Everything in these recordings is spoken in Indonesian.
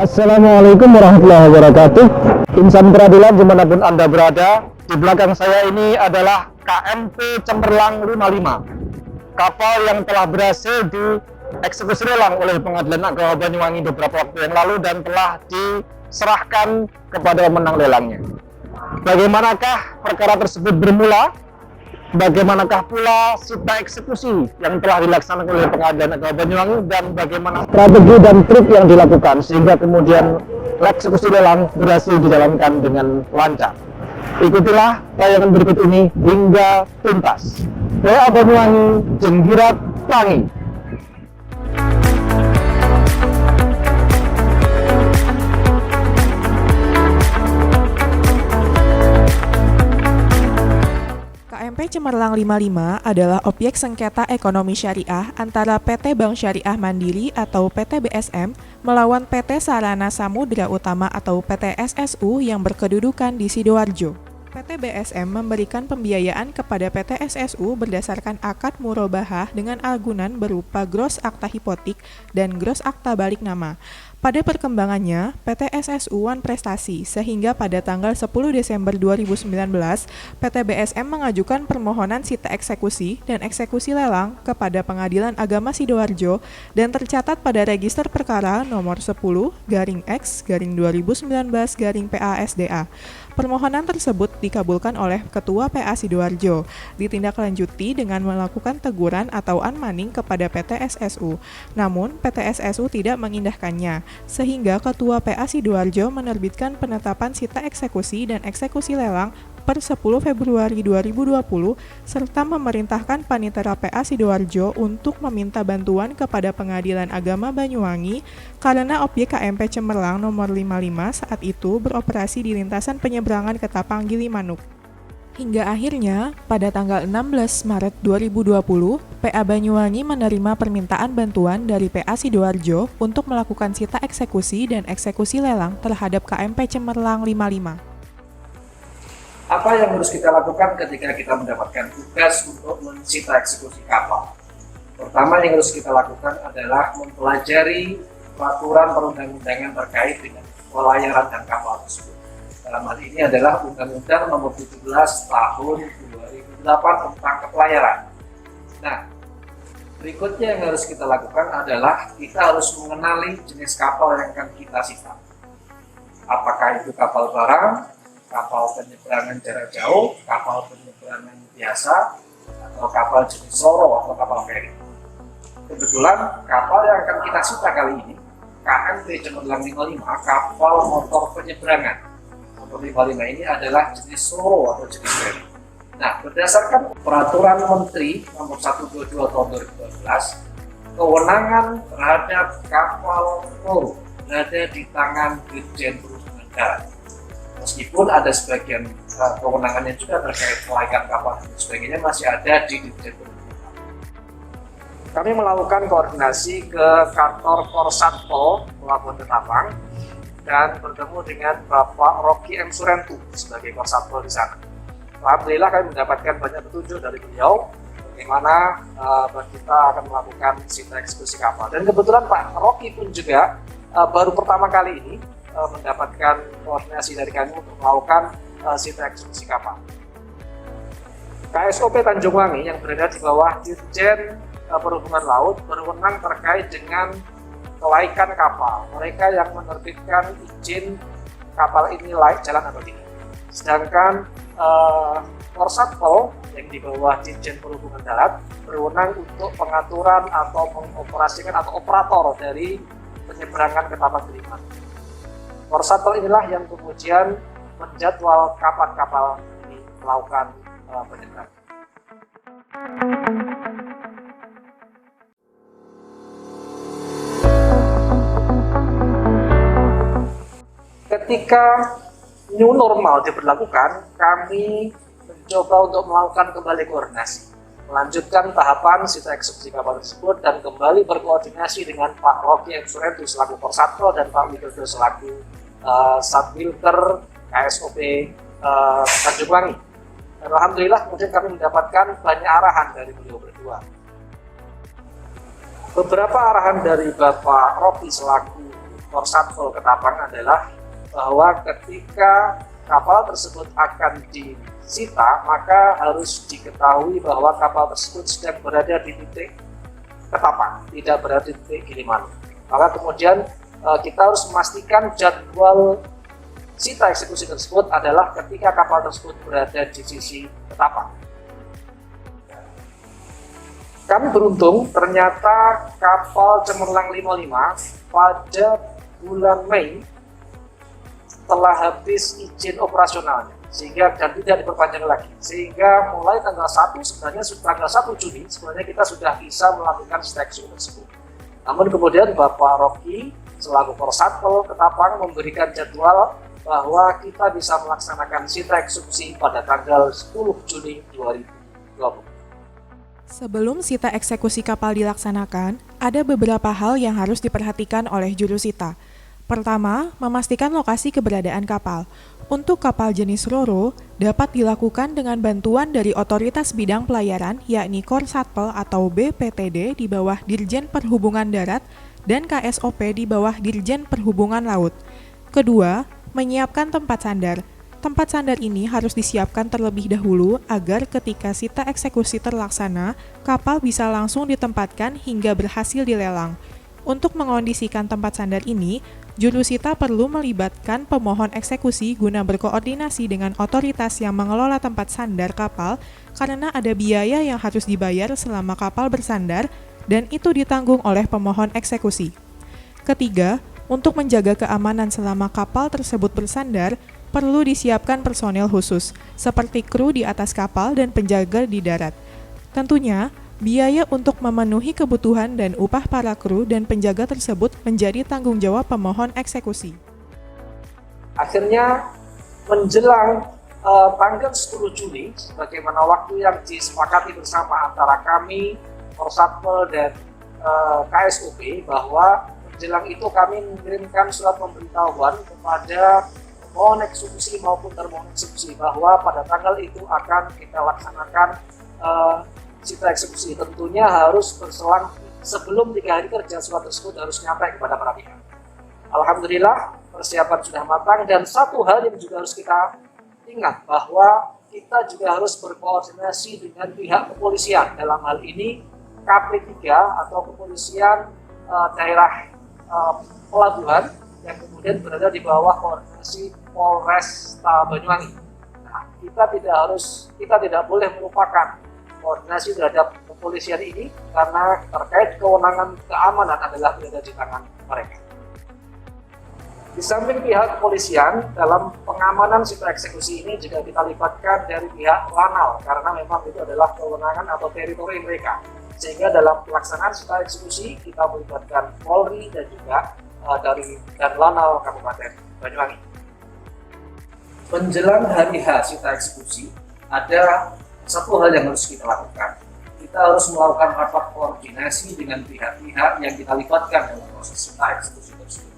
Assalamualaikum warahmatullahi wabarakatuh. Insan peradilan dimanapun Anda berada, di belakang saya ini adalah KMP Cemerlang 55, kapal yang telah berhasil dieksekusi lelang oleh Pengadilan Agama Banyuwangi beberapa waktu yang lalu dan telah diserahkan kepada pemenang lelangnya. Bagaimanakah perkara tersebut bermula? Bagaimanakah pula sita eksekusi yang telah dilaksanakan oleh Pengadilan Agama Banyuwangi, dan bagaimana strategi dan trik yang dilakukan sehingga kemudian eksekusi lelang berhasil dijalankan dengan lancar. Ikutilah tayangan berikut ini hingga tuntas. PA Banyuwangi, Jenggirat Tangi. KMP Cemerlang 55 adalah objek sengketa ekonomi syariah antara PT Bank Syariah Mandiri atau PT BSM melawan PT Sarana Samudra Utama atau PT SSU yang berkedudukan di Sidoarjo. PT BSM memberikan pembiayaan kepada PT SSU berdasarkan akad murobahah dengan agunan berupa gros akta hipotik dan gros akta balik nama. Pada perkembangannya, PT SSU wan prestasi sehingga pada tanggal 10 Desember 2019, PT BSM mengajukan permohonan sita eksekusi dan eksekusi lelang kepada Pengadilan Agama Sidoarjo dan tercatat pada register perkara nomor 10-X-2019-PA-SDA. Permohonan tersebut dikabulkan oleh Ketua PA Sidoarjo, ditindaklanjuti dengan melakukan teguran atau unmanning kepada PT SSU. Namun, PT SSU tidak mengindahkannya, sehingga Ketua PA Sidoarjo menerbitkan penetapan sita eksekusi dan eksekusi lelang per 10 Februari 2020 serta memerintahkan Panitera PA Sidoarjo untuk meminta bantuan kepada Pengadilan Agama Banyuwangi karena objek KMP Cemerlang nomor 55 saat itu beroperasi di lintasan penyeberangan Ketapang Gilimanuk. Hingga akhirnya, pada tanggal 16 Maret 2020, PA Banyuwangi menerima permintaan bantuan dari PA Sidoarjo untuk melakukan sita eksekusi dan eksekusi lelang terhadap KMP Cemerlang 55. Apa yang harus kita lakukan ketika kita mendapatkan tugas untuk mensita eksekusi kapal? Pertama yang harus kita lakukan adalah mempelajari peraturan perundang-undangan terkait dengan pelayaran dan kapal tersebut. Dalam hal ini adalah Undang-Undang Nomor 17 Tahun 2008 tentang kepelayaran. Nah, berikutnya yang harus kita lakukan adalah kita harus mengenali jenis kapal yang akan kita sita. Apakah itu kapal barang, kapal penyeberangan jarak jauh, kapal penyeberangan biasa, atau kapal jenis Soro atau kapal feri. Kebetulan kapal yang akan kita sita kali ini KMP Cemerlang 55, kapal motor penyeberangan. Motor 55 ini adalah jenis Soro atau jenis feri. Nah, berdasarkan Peraturan Menteri Nomor 122 Tahun 2012, kewenangan terhadap kapal Soro berada di tangan Dirjen Perhubungan Darat. Meskipun ada sebagian kewenangannya juga terkait kelaikan kapal dan sebagainya masih ada di Dirjen Perhubungan. Kami melakukan koordinasi ke kantor Korsatpol Pelabuhan Ketapang dan bertemu dengan Bapak Rocky M. Surentu sebagai Korsatpol di sana. Alhamdulillah kami mendapatkan banyak petunjuk dari beliau bagaimana kita akan melakukan sita eksekusi kapal. Dan kebetulan Pak Rocky pun juga baru pertama kali ini mendapatkan koordinasi dari kami untuk melakukan sita eksekusi kapal. KSOP Tanjung Wangi yang berada di bawah Dirjen Perhubungan Laut berwenang terkait dengan kelaikan kapal. Mereka yang menerbitkan izin kapal ini layak jalan atau tidak. Sedangkan Korsatpol yang di bawah Dirjen Perhubungan Darat berwenang untuk pengaturan atau mengoperasikan atau operator dari penyeberangan Ketapang Gilimanuk. Korsatpol inilah yang kemudian menjadwal kapan kapal ini melakukan penyeberangan. Ketika new normal diberlakukan, kami mencoba untuk melakukan kembali koordinasi, melanjutkan tahapan sita eksekusi kapal tersebut dan kembali berkoordinasi dengan Pak Rocky M. Surentu selaku Korsatpol dan Pak Widodo selaku Satwilker KSOP Tanjung Wangi. Dan alhamdulillah kemudian kami mendapatkan banyak arahan dari beliau berdua. Beberapa arahan dari Bapak Rocky selaku Korsatpol Ketapang adalah bahwa ketika kapal tersebut akan disita, maka harus diketahui bahwa kapal tersebut sedang berada di titik Ketapang, tidak berada di titik Gilimanuk. Maka kemudian kita harus memastikan jadwal sita eksekusi tersebut adalah ketika kapal tersebut berada di sisi Ketapang. Kami beruntung, ternyata kapal Cemerlang 55 pada bulan Mei telah habis izin operasionalnya, sehingga dan tidak diperpanjang lagi. Sehingga mulai tanggal 1 sebenarnya tanggal 1 Juni sebenarnya kita sudah bisa melakukan sita eksekusi tersebut. Namun kemudian Bapak Rocky selaku Korsatpol Ketapang memberikan jadwal bahwa kita bisa melaksanakan sita eksekusi pada tanggal 10 Juni 2020. Sebelum sita eksekusi kapal dilaksanakan, ada beberapa hal yang harus diperhatikan oleh juru sita. Pertama, memastikan lokasi keberadaan kapal. Untuk kapal jenis Ro-Ro, dapat dilakukan dengan bantuan dari Otoritas Bidang Pelayaran, yakni Korsatpol atau BPTD di bawah Dirjen Perhubungan Darat dan KSOP di bawah Dirjen Perhubungan Laut. Kedua, menyiapkan tempat sandar. Tempat sandar ini harus disiapkan terlebih dahulu agar ketika sita eksekusi terlaksana, kapal bisa langsung ditempatkan hingga berhasil dilelang. Untuk mengondisikan tempat sandar ini, juru sita perlu melibatkan pemohon eksekusi guna berkoordinasi dengan otoritas yang mengelola tempat sandar kapal karena ada biaya yang harus dibayar selama kapal bersandar dan itu ditanggung oleh pemohon eksekusi. Ketiga, untuk menjaga keamanan selama kapal tersebut bersandar, perlu disiapkan personel khusus, seperti kru di atas kapal dan penjaga di darat. Tentunya, biaya untuk memenuhi kebutuhan dan upah para kru dan penjaga tersebut menjadi tanggung jawab pemohon eksekusi. Akhirnya, menjelang tanggal 10 Juni, sebagaimana waktu yang disepakati bersama antara kami, Korsatpol dan KSOP, bahwa menjelang itu kami mengirimkan surat pemberitahuan kepada pemohon eksekusi maupun termohon eksekusi bahwa pada tanggal itu akan kita laksanakan sita eksekusi. Tentunya harus berselang sebelum 3 hari kerja surat tersebut harus nyampe kepada para pihak. Alhamdulillah persiapan sudah matang dan satu hal yang juga harus kita ingat bahwa kita juga harus berkoordinasi dengan pihak kepolisian, dalam hal ini KP3 atau kepolisian daerah pelabuhan yang kemudian berada di bawah koordinasi Polresta Banyuwangi. Nah, kita tidak boleh melupakan koordinasi terhadap kepolisian ini karena terkait kewenangan keamanan adalah berada di tangan mereka. Di samping pihak kepolisian, dalam pengamanan sita eksekusi ini juga kita libatkan dari pihak Lanal karena memang itu adalah kewenangan atau teritori mereka. Sehingga dalam pelaksanaan sita eksekusi kita melibatkan Polri dan juga dari Lanal Kabupaten Banyuwangi. Menjelang hari H sita eksekusi, ada satu hal yang harus kita lakukan. Kita harus melakukan rapat koordinasi dengan pihak-pihak yang kita libatkan dalam proses sita eksekusi tersebut.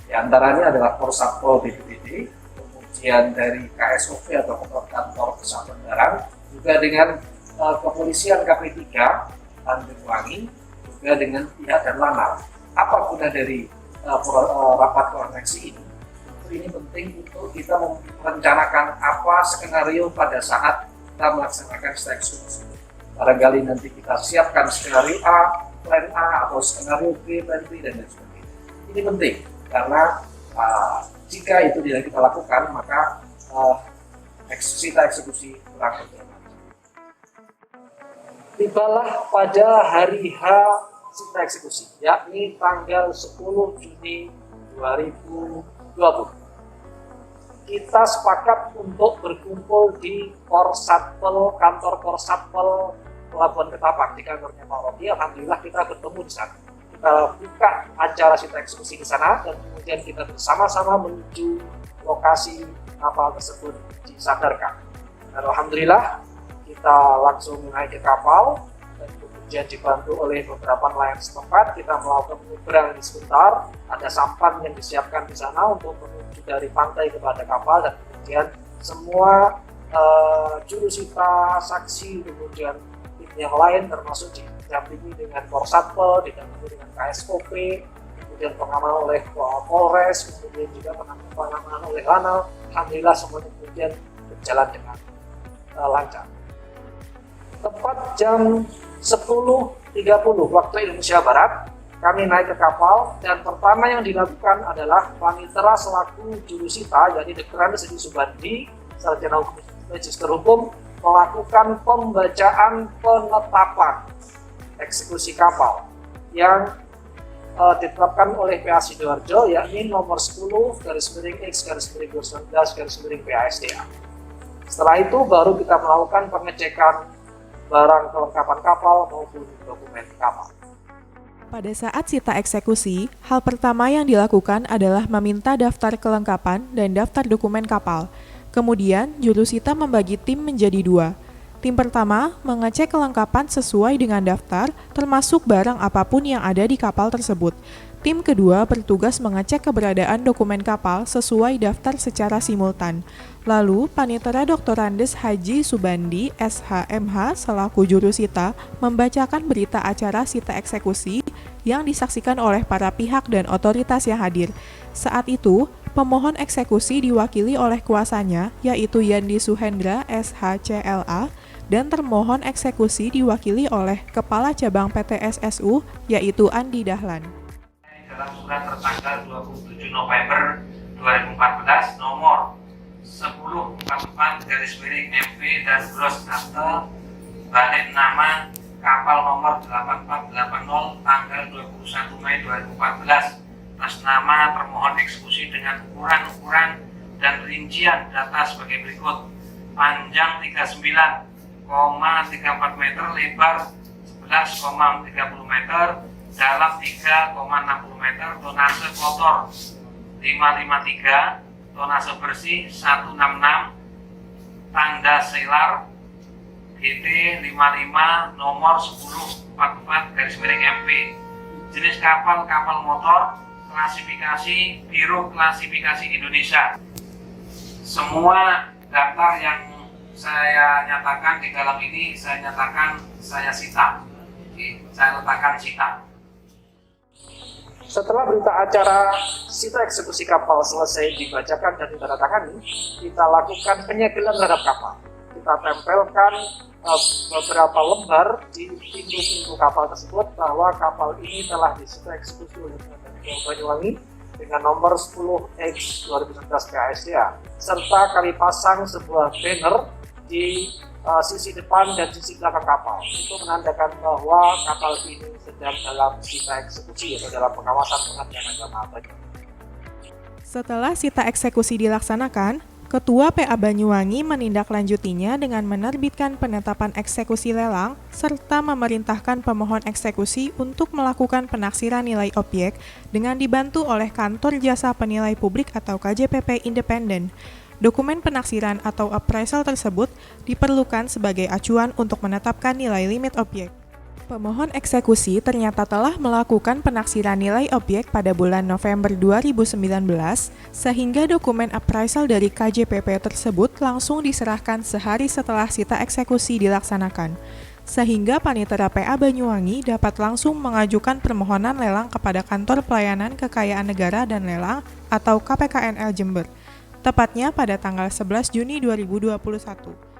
Di antaranya adalah Korsatpol BPTD, kemudian dari KSOP atau Kantor Kesehatan Barang, juga dengan kepolisian KP3 Banyuwangi, juga dengan pihak dan Lanal. Apa guna dari rapat koordinasi ini? Ini penting untuk kita merencanakan apa skenario pada saat kita melaksanakan sita eksekusi. Barangkali nanti kita siapkan skenario A, plan A, atau skenario B, plan B, dan lain sebagainya. Ini penting karena jika itu tidak kita lakukan, maka sita eksekusi kurang berjalan. Tibalah pada hari H sita eksekusi, yakni tanggal 10 Juni 2020. Kita sepakat untuk berkumpul di Korsatpol, kantor Korsatpol Pelabuhan Ketapang, di kantornya Pak Rocky. Alhamdulillah kita bertemu di sana. Kita buka acara sita eksekusi di sana dan kemudian kita bersama-sama menuju lokasi kapal tersebut disadarkan. Dan alhamdulillah kita langsung naik ke kapal dan kemudian dibantu oleh beberapa nelayan setempat. Kita melakukan menyeberang sebentar, ada sampan yang disiapkan di sana untuk menuju dari pantai kepada kapal, dan kemudian semua juru sita, saksi, kemudian tim yang lain termasuk didampingi dengan Korsatpol, didampingi dengan KSOP, kemudian pengamanan oleh Polres, kemudian juga pengamanan oleh Lanal. Alhamdulillah semuanya kemudian berjalan dengan lancar. Tepat jam 10.30 waktu Indonesia Barat, kami naik ke kapal dan pertama yang dilakukan adalah Panitera selaku jurusita, yakni Dr. Andes Haji Subandi, Sarjana Hukum Magister Hukum, melakukan pembacaan penetapan eksekusi kapal yang ditetapkan oleh PA Sidoarjo, yakni nomor 10/X/2019/PASDA. Setelah itu baru kita melakukan pengecekan barang kelengkapan kapal maupun dokumen kapal. Pada saat sita eksekusi, hal pertama yang dilakukan adalah meminta daftar kelengkapan dan daftar dokumen kapal. Kemudian, jurusita membagi tim menjadi 2. Tim pertama mengecek kelengkapan sesuai dengan daftar, termasuk barang apapun yang ada di kapal tersebut. Tim kedua bertugas mengecek keberadaan dokumen kapal sesuai daftar secara simultan. Lalu, Panitera Dr. Andes Haji Subandi, SHMH, selaku jurusita, membacakan berita acara sita eksekusi yang disaksikan oleh para pihak dan otoritas yang hadir. Saat itu, pemohon eksekusi diwakili oleh kuasanya, yaitu Yandi Suhendra, SHCLA, dan termohon eksekusi diwakili oleh Kepala Cabang PTSSU, yaitu Andi Dahlan. Dalam surat tertanggal 27 November 2014 nomor 1044/MP dan Gros Akte balik nama kapal nomor 8480 tanggal 21 Mei 2014 atas nama termohon eksekusi dengan ukuran dan rincian data sebagai berikut: panjang 39,34 meter, lebar 11,30 meter, dalam 3,60 meter, tonase kotor 553, tonase bersih 166, tanda selar GT 55 nomor 1044/MP. Jenis kapal motor, klasifikasi Biro Klasifikasi Indonesia. Semua daftar yang saya nyatakan di dalam ini saya sita. Saya letakkan sita. Setelah berita acara sita eksekusi kapal selesai dibacakan dan ditandatangani, kita lakukan penyegelan terhadap kapal. Kita tempelkan beberapa lembar di pintu-pintu kapal tersebut bahwa kapal ini telah disita eksekusi oleh Pengadilan Banyuwangi dengan nomor 10/X/2019 PASDA, serta kami pasang sebuah banner di sisi depan dan sisi belakang kapal. Itu menandakan bahwa kapal ini sedang dalam sita eksekusi atau dalam pengawasan Pengadilan Agama Banyuwangi. Setelah sita eksekusi dilaksanakan, Ketua PA Banyuwangi menindaklanjutinya dengan menerbitkan penetapan eksekusi lelang serta memerintahkan pemohon eksekusi untuk melakukan penaksiran nilai objek dengan dibantu oleh Kantor Jasa Penilai Publik atau KJPP Independen. Dokumen penaksiran atau appraisal tersebut diperlukan sebagai acuan untuk menetapkan nilai limit objek. Pemohon eksekusi ternyata telah melakukan penaksiran nilai objek pada bulan November 2019, sehingga dokumen appraisal dari KJPP tersebut langsung diserahkan sehari setelah sita eksekusi dilaksanakan, sehingga Panitera PA Banyuwangi dapat langsung mengajukan permohonan lelang kepada Kantor Pelayanan Kekayaan Negara dan Lelang atau KPKNL Jember, tepatnya pada tanggal 11 Juni 2021.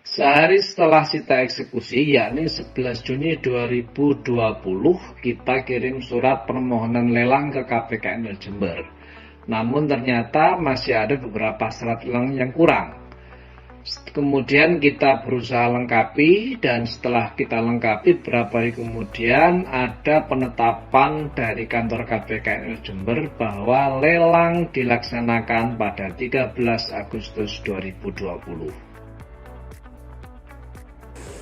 Sehari setelah sita eksekusi, yakni 11 Juni 2020, kita kirim surat permohonan lelang ke KPKNL Jember. Namun ternyata masih ada beberapa syarat lelang yang kurang. Kemudian kita berusaha lengkapi, dan setelah kita lengkapi beberapa hari kemudian ada penetapan dari kantor KPKNL Jember bahwa lelang dilaksanakan pada 13 Agustus 2020.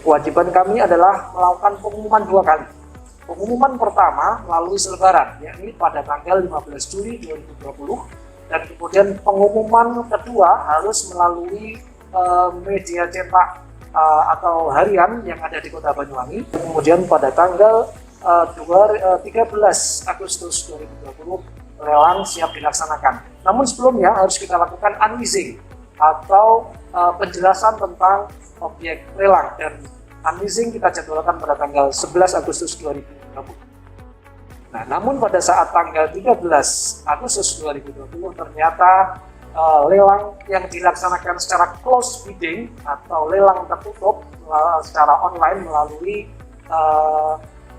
Kewajiban kami adalah melakukan pengumuman 2 kali. Pengumuman pertama melalui selebaran, yakni pada tanggal 15 Juli 2020, dan kemudian pengumuman kedua harus melalui media cetak atau harian yang ada di Kota Banyuwangi. Kemudian pada tanggal 13 Agustus 2020 lelang siap dilaksanakan. Namun sebelumnya harus kita lakukan unleasing atau penjelasan tentang objek lelang, dan unleasing kita jadwalkan pada tanggal 11 Agustus 2020. Nah, namun pada saat tanggal 13 Agustus 2020 ternyata lelang yang dilaksanakan secara close bidding atau lelang tertutup secara online melalui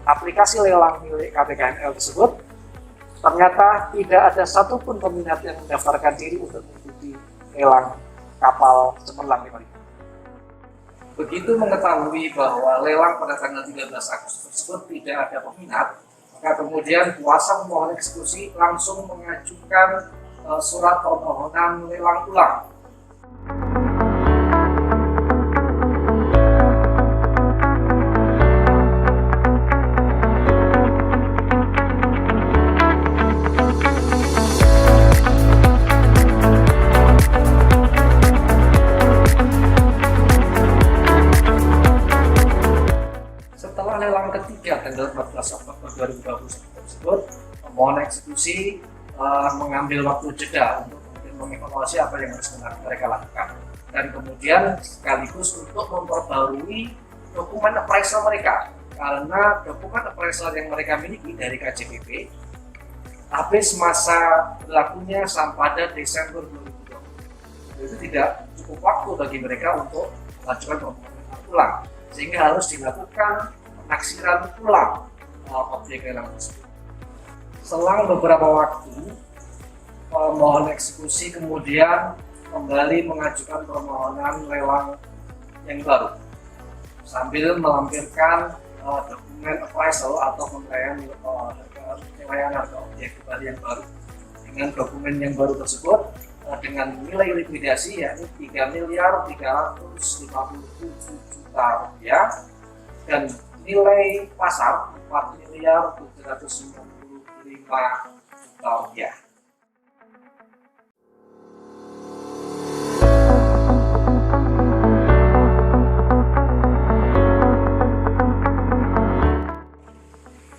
aplikasi lelang milik KPKNL tersebut, ternyata tidak ada satupun peminat yang mendaftarkan diri untuk mengikuti lelang kapal cemerlang 5000. Begitu mengetahui bahwa lelang pada tanggal 13 Agustus tersebut tidak ada peminat, maka kemudian kuasa pemohon eksekusi langsung mengajukan surat permohonan lelang ulang. Setelah lelang ketiga tanggal 14 Oktober 2021 tersebut, pemohon eksekusi mengambil waktu jeda untuk mengevaluasi apa yang harus mereka lakukan, dan kemudian sekaligus untuk memperbarui dokumen appraisal mereka, karena dokumen appraisal yang mereka miliki dari KJPP habis masa berlakunya sampai pada Desember 2020. Itu tidak cukup waktu bagi mereka untuk mengajukan permohonan ulang, sehingga harus dilakukan penaksiran ulang objek lelang tersebut. Selang beberapa waktu, pemohon eksekusi kemudian kembali mengajukan permohonan lelang yang baru sambil melampirkan dokumen appraisal atau penilaian harga objek kembali yang baru. Dengan dokumen yang baru tersebut dengan nilai likuidasi yakni 3.357.000.000 rupiah dan nilai pasar 4.795.000.000 rupiah.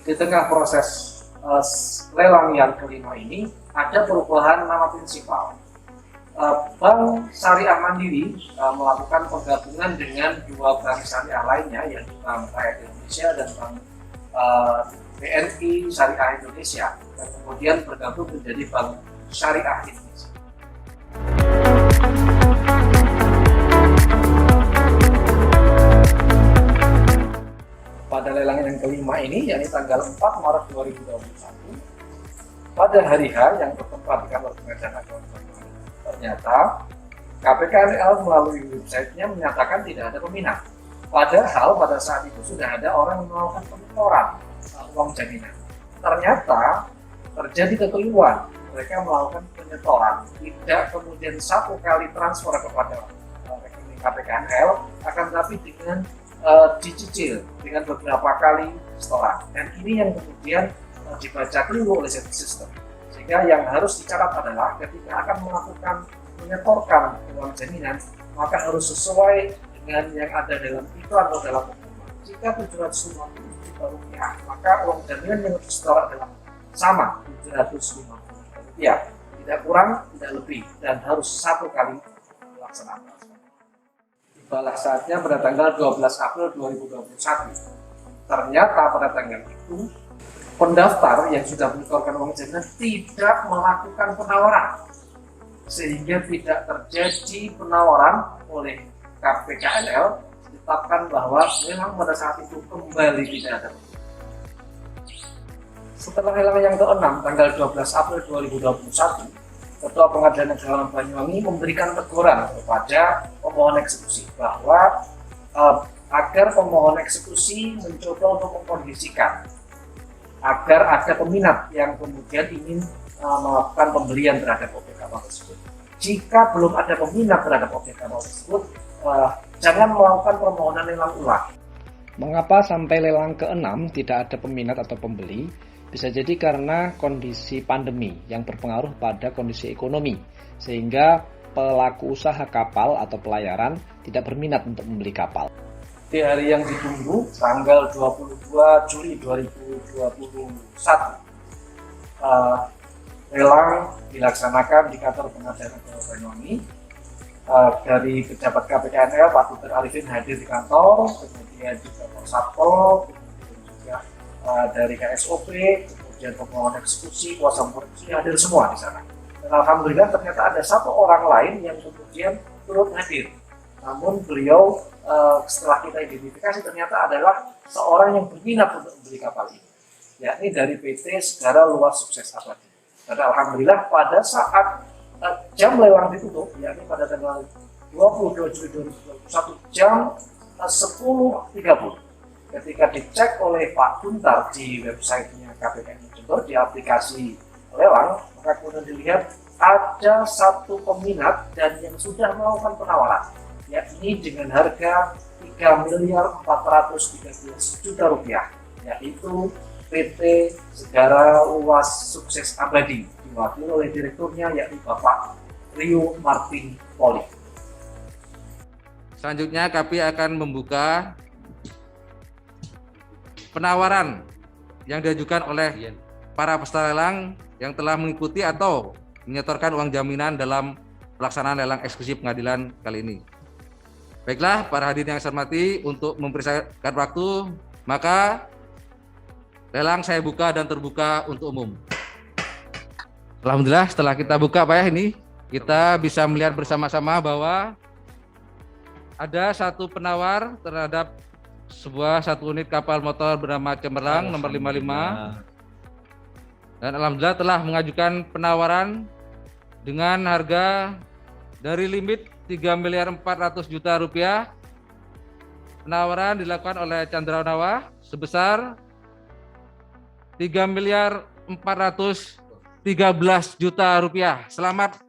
Di tengah proses lelang yang kelima ini ada perubahan nama prinsipal. Bank Syariah Mandiri melakukan penggabungan dengan dua bank syariah lainnya, yaitu Bank Rakyat Indonesia dan Bank BNI Syariah Indonesia, dan kemudian bergabung menjadi Bank Syariah Indonesia. Pada lelang yang kelima ini, yakni tanggal 4 Maret 2021, pada hari H yang bertempat di kantor pengadilan agama, ternyata KPKNL melalui websitenya menyatakan tidak ada peminat. Padahal pada saat itu sudah ada orang yang melakukan penyetoran uang jaminan. Ternyata terjadi kekeliruan, mereka melakukan penyetoran, tidak kemudian satu kali transfer kepada rekening KPKNL, akan tetapi dengan dicicil dengan beberapa kali setoran, dan ini yang kemudian dibaca keliru oleh sistem, sehingga yang harus dicatat adalah ketika akan melakukan menyetorkan uang jaminan maka harus sesuai dengan yang ada dalam iklan atau dalam pengumuman. Jika 750 juta rupiah, maka uang jaminan yang harus disetor adalah sama 750 juta rupiah, tidak kurang tidak lebih, dan harus satu kali dilaksanakan. Tibalah saatnya pada tanggal 12 April 2021. Ternyata pada tanggal itu pendaftar yang sudah menyetorkan uang jaminan tidak melakukan penawaran, sehingga tidak terjadi penawaran oleh KPKNL, ditetapkan bahwa memang pada saat itu kembali tidak ada. Setelah lelang yang ke-6 tanggal 12 April 2021, Ketua Pengadilan Negeri Banyuwangi memberikan teguran kepada pemohon eksekusi bahwa agar pemohon eksekusi mencoba untuk mengkondisikan agar ada peminat yang kemudian ingin melakukan pembelian terhadap objek kapal tersebut. Jika belum ada peminat terhadap objek kapal tersebut, jangan melakukan permohonan lelang ulang. Mengapa sampai lelang ke-6 tidak ada peminat atau pembeli? Bisa jadi karena kondisi pandemi yang berpengaruh pada kondisi ekonomi, sehingga pelaku usaha kapal atau pelayaran tidak berminat untuk membeli kapal. Di hari yang ditunggu, tanggal 22 Juli 2021, lelang dilaksanakan di kantor Pengadilan Negeri Banyuwangi, dari pejabat KPKNL Pak Dr. Arifin hadir di kantor, kemudian juga Satpol, kemudian juga dari KSOP, kemudian pemohon eksekusi, kuasa eksekusi hadir semua di sana. Dan alhamdulillah ternyata ada satu orang lain yang kemudian turut hadir. Namun beliau setelah kita identifikasi ternyata adalah seorang yang berminat untuk membeli kapal ini, yakni dari PT Segara Luas Sukses Abadi. Dan alhamdulillah pada saat jam lelang ditutup, yakni pada tanggal 22 Juli 2021 jam 10.30, ketika dicek oleh Pak Guntar di websitenya KPKN Jember di aplikasi lelang, maka kemudian dilihat ada satu peminat dan yang sudah melakukan penawaran, yakni dengan harga 3.413 juta rupiah, yaitu PT Segara Luas Sukses Abadi, diwakili oleh direkturnya yakni Bapak Rio Martin Poli. Selanjutnya kami akan membuka penawaran yang diajukan oleh para peserta lelang yang telah mengikuti atau menyetorkan uang jaminan dalam pelaksanaan lelang eksekusi pengadilan kali ini. Baiklah, para hadirin yang saya hormati, untuk mempersiapkan waktu, maka lelang saya buka dan terbuka untuk umum. Alhamdulillah, setelah kita buka Pak ya, ini kita bisa melihat bersama-sama bahwa ada satu penawar terhadap satu unit kapal motor bernama Cemerlang nomor 55, dan alhamdulillah telah mengajukan penawaran dengan harga dari limit 3.400 juta rupiah. Penawaran dilakukan oleh Chandra Nawa sebesar 3.413 juta rupiah. Selamat.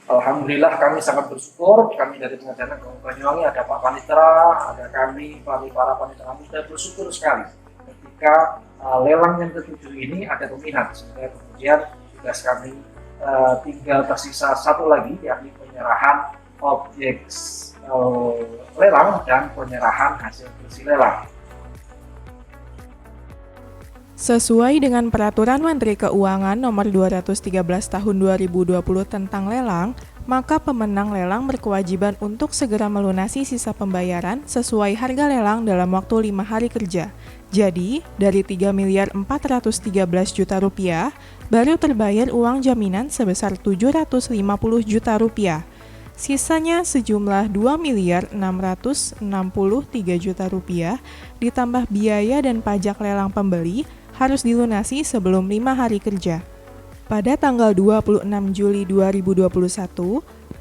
Alhamdulillah kami sangat bersyukur, kami dari Pengadilan Agama Banyuwangi, ada Pak Panitera, ada kami, para panitera muda, bersyukur sekali ketika lelang yang ke-7 ini ada peminat, sehingga kemudian tugas kami tinggal tersisa satu lagi, yakni penyerahan objek lelang dan penyerahan hasil bersih lelang. Sesuai dengan Peraturan Menteri Keuangan Nomor 213 Tahun 2020 tentang lelang, maka pemenang lelang berkewajiban untuk segera melunasi sisa pembayaran sesuai harga lelang dalam waktu 5 hari kerja. Jadi, dari 3.413 juta rupiah, baru terbayar uang jaminan sebesar 750 juta rupiah. Sisanya sejumlah 2.663 juta rupiah ditambah biaya dan pajak lelang pembeli harus dilunasi sebelum 5 hari kerja. Pada tanggal 26 Juli 2021,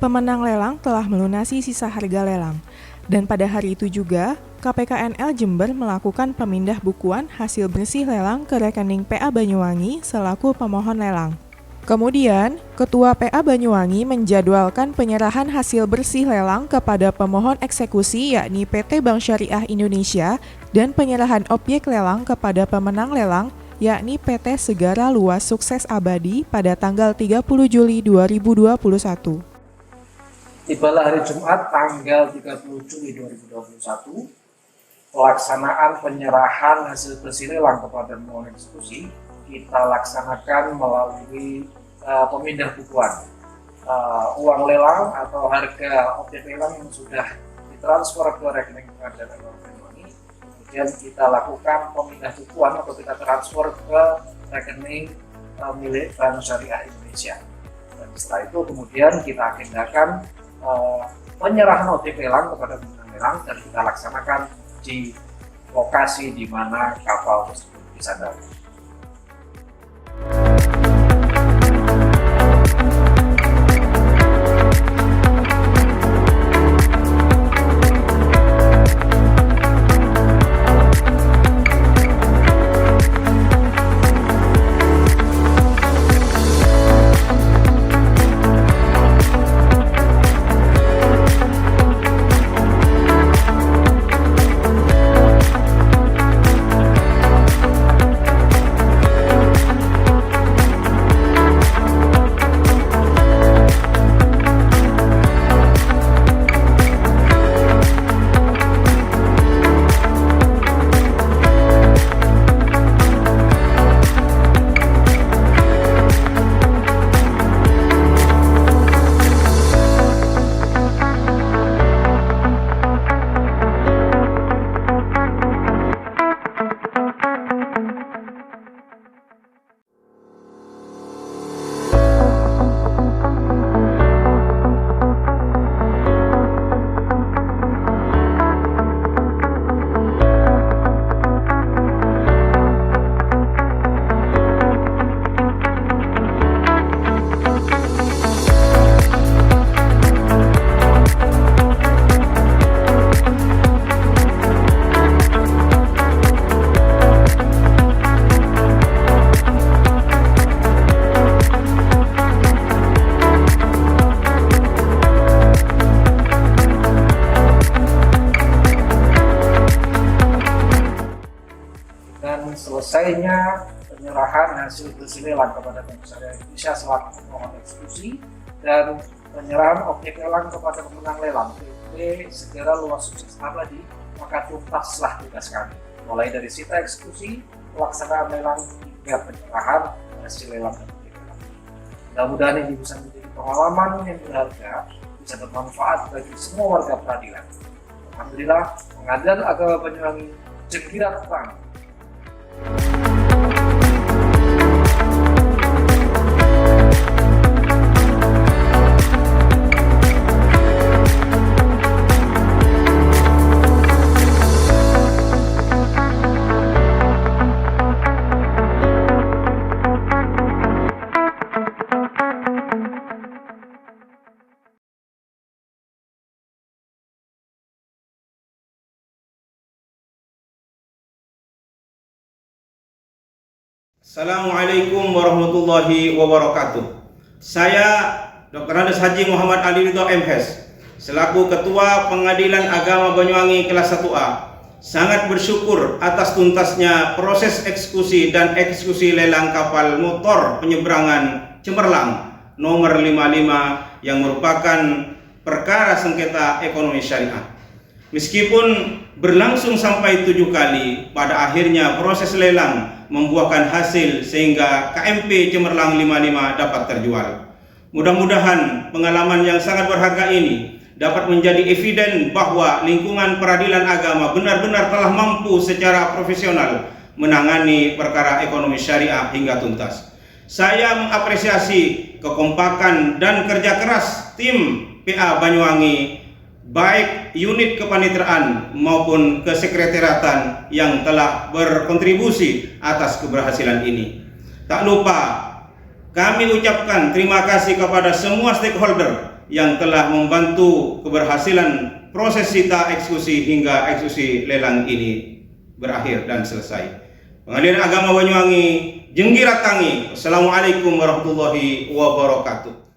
pemenang lelang telah melunasi sisa harga lelang. Dan pada hari itu juga, KPKNL Jember melakukan pemindah bukuan hasil bersih lelang ke rekening PA Banyuwangi selaku pemohon lelang. Kemudian, Ketua PA Banyuwangi menjadwalkan penyerahan hasil bersih lelang kepada pemohon eksekusi yakni PT Bank Syariah Indonesia dan penyerahan objek lelang kepada pemenang lelang yakni PT Segara Luas Sukses Abadi pada tanggal 30 Juli 2021. Tibalah hari Jumat tanggal 30 Juli 2021, pelaksanaan penyerahan hasil bersih lelang kepada pemohon eksekusi kita laksanakan melalui pemindah bukuan. Uang lelang atau harga objek lelang yang sudah ditransfer ke rekening Pengadilan Agama Banyuwangi, kemudian kita lakukan pemindah bukuan atau kita transfer ke rekening milik Bank Syariah Indonesia. Dan setelah itu kemudian kita agendakan penyerahan objek lelang kepada pemenang lelang dan kita laksanakan di lokasi di mana kapal tersebut disandar. selesainya penyerahan hasil bersih lelang kepada Bank Syariah Indonesia selaku pemohon eksekusi dan penyerahan objek lelang kepada pemenang lelang PT Segara Luas Sukses Abadi, maka tuntaslah tugas kami mulai dari sita eksekusi, pelaksanaan lelang hingga penyerahan hasil lelang dan objek lelang. Mudah-mudahan ini bisa menjadi pengalaman yang berharga, bisa bermanfaat bagi semua warga peradilan. Alhamdulillah, Pengadilan Agama Banyuwangi Jengkirat Terang. Assalamualaikum warahmatullahi wabarakatuh. Saya Dr. Andes Haji Muhammad Ali Ridho MH selaku Ketua Pengadilan Agama Banyuwangi kelas 1A sangat bersyukur atas tuntasnya proses eksekusi dan eksekusi lelang kapal motor penyeberangan Cemerlang nomor 55 yang merupakan perkara sengketa ekonomi syariah. Meskipun berlangsung sampai 7 kali, pada akhirnya proses lelang membuahkan hasil sehingga KMP Cemerlang 55 dapat terjual. Mudah-mudahan pengalaman yang sangat berharga ini dapat menjadi eviden bahwa lingkungan peradilan agama benar-benar telah mampu secara profesional menangani perkara ekonomi syariah hingga tuntas. Saya mengapresiasi kekompakan dan kerja keras tim PA Banyuwangi, baik unit kepaniteraan maupun kesekretariatan yang telah berkontribusi atas keberhasilan ini. Tak lupa kami ucapkan terima kasih kepada semua stakeholder yang telah membantu keberhasilan proses sita eksekusi hingga eksekusi lelang ini berakhir dan selesai. Pengadilan Agama Banyuwangi Jengkirat Tangi. Assalamualaikum warahmatullahi wabarakatuh.